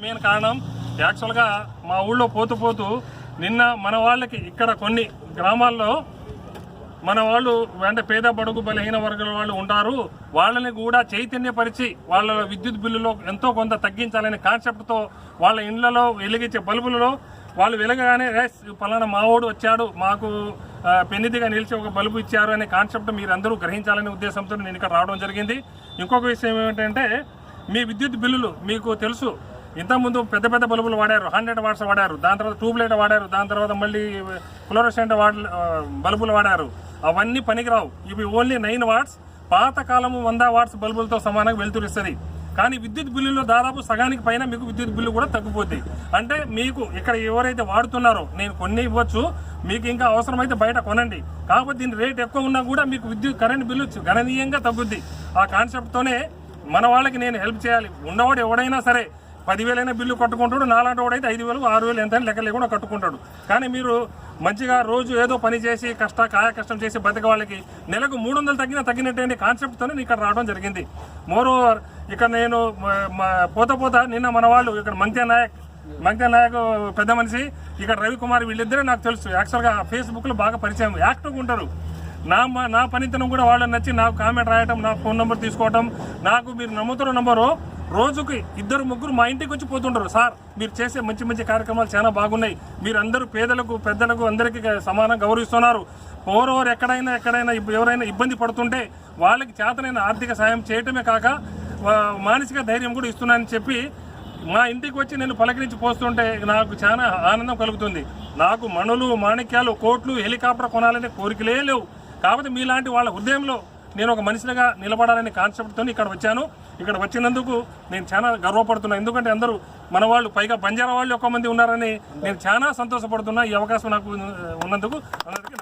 Main కారణం యాక్చువల్గా మా ఊళ్ళో పోతూ పోతూ నిన్న మన వాళ్ళకి ఇక్కడ కొన్ని గ్రామాల్లో మన వాళ్ళు అంటే పేద బడుగు బలహీన వర్గాల వాళ్ళు ఉంటారు, వాళ్ళని కూడా చైతన్యపరిచి వాళ్ళ విద్యుత్ బిల్లులో ఎంతో కొంత తగ్గించాలనే కాన్సెప్ట్తో వాళ్ళ ఇండ్లలో వెలిగించే బల్బులలో వాళ్ళు వెలగగానే పలానా మావోడు వచ్చాడు మాకు పెన్నిదిగా నిలిచి ఒక బల్బు ఇచ్చారు అనే కాన్సెప్ట్ మీరందరూ గ్రహించాలనే ఉద్దేశంతో నేను ఇక్కడ రావడం జరిగింది. ఇంకొక విషయం ఏమిటంటే మీ విద్యుత్ బిల్లులు మీకు తెలుసు, ఇంతకుముందు పెద్ద పెద్ద బల్బులు వాడారు, 100 వాట్స్ వాడారు, దాని తర్వాత ట్యూబ్లైట్ వాడారు, దాని తర్వాత మళ్ళీ ఫ్లోరోసెంట్ బల్బులు వాడారు. అవన్నీ పనికిరావు. ఇవి ఓన్లీ 9 వాట్స్, పాతకాలము 100 వాట్స్ బల్బులతో సమానంగా వెలుతురిస్తుంది. కానీ విద్యుత్ బిల్లులో దాదాపు సగానికి పైన మీకు విద్యుత్ బిల్లు కూడా తగ్గిపోతాయి. అంటే మీకు ఇక్కడ ఎవరైతే వాడుతున్నారో నేను కొన్ని ఇవ్వచ్చు, మీకు ఇంకా అవసరమైతే బయట కొనండి, కాకపోతే దీని రేట్ ఎక్కువ ఉన్నా కూడా మీకు విద్యుత్ కరెంట్ బిల్లు గణనీయంగా తగ్గుద్ది. ఆ కాన్సెప్ట్తోనే మన వాళ్ళకి నేను హెల్ప్ చేయాలి. ఉన్నవాడు ఎవడైనా సరే 10,000 బిల్లు కట్టుకుంటాడు, నాలాంటి వాడైతే 5,000 6,000 ఎంత లెక్క లేకుండా కట్టుకుంటాడు. కానీ మీరు మంచిగా రోజు ఏదో పని చేసి కాయ కష్టం చేసి బతిక వాళ్ళకి నెలకు 300 తగ్గినట్టు కాన్సెప్ట్తోనే నేను ఇక్కడ రావడం జరిగింది. మోరోవర్ ఇక్కడ నేను పోతా నిన్న మన వాళ్ళు ఇక్కడ మంత్య నాయక్ పెద్ద మనిషి, ఇక్కడ రవికుమార్, వీళ్ళిద్దరే నాకు తెలుసు. యాక్చువల్గా ఫేస్బుక్లో బాగా పరిచయం, యాక్టివ్గా ఉంటారు. నా పనితనం కూడా వాళ్ళని నచ్చి నాకు కామెంట్ రాయటం, నా ఫోన్ నెంబర్ తీసుకోవటం, నాకు మీరు నమ్ముతున్న నంబరు రోజుకి 2-3 మా ఇంటికి వచ్చి పోతుంటారు. సార్ మీరు చేసే మంచి మంచి కార్యక్రమాలు చాలా బాగున్నాయి, మీరు అందరూ పేదలకు పెద్దలకు అందరికీ సమానంగా గౌరవిస్తున్నారు. ఓవర్ ఎక్కడైనా ఎవరైనా ఇబ్బంది పడుతుంటే వాళ్ళకి చేతనైన ఆర్థిక సాయం చేయటమే కాక మానసిక ధైర్యం కూడా ఇస్తున్నానని చెప్పి మా ఇంటికి వచ్చి నేను పలకరించి పోస్తుంటే నాకు చాలా ఆనందం కలుగుతుంది. నాకు మణులు, మాణిక్యాలు, కోట్లు, హెలికాప్టర్ కొనాలనే కోరికలే లేవు. కాకపోతే మీలాంటి వాళ్ళ హృదయంలో నేను ఒక మనిషిగా నిలబడాలనే కాన్సెప్ట్తో ఇక్కడ వచ్చాను. ఇక్కడ వచ్చినందుకు నేను చాలా గర్వపడుతున్నాను. ఎందుకంటే అందరూ మన వాళ్ళు, పైగా బంజారా వాళ్ళు ఎక్కువ మంది ఉన్నారని నేను చాలా సంతోషపడుతున్నా. ఈ అవకాశం నాకు ఉన్నందుకు అందరికీ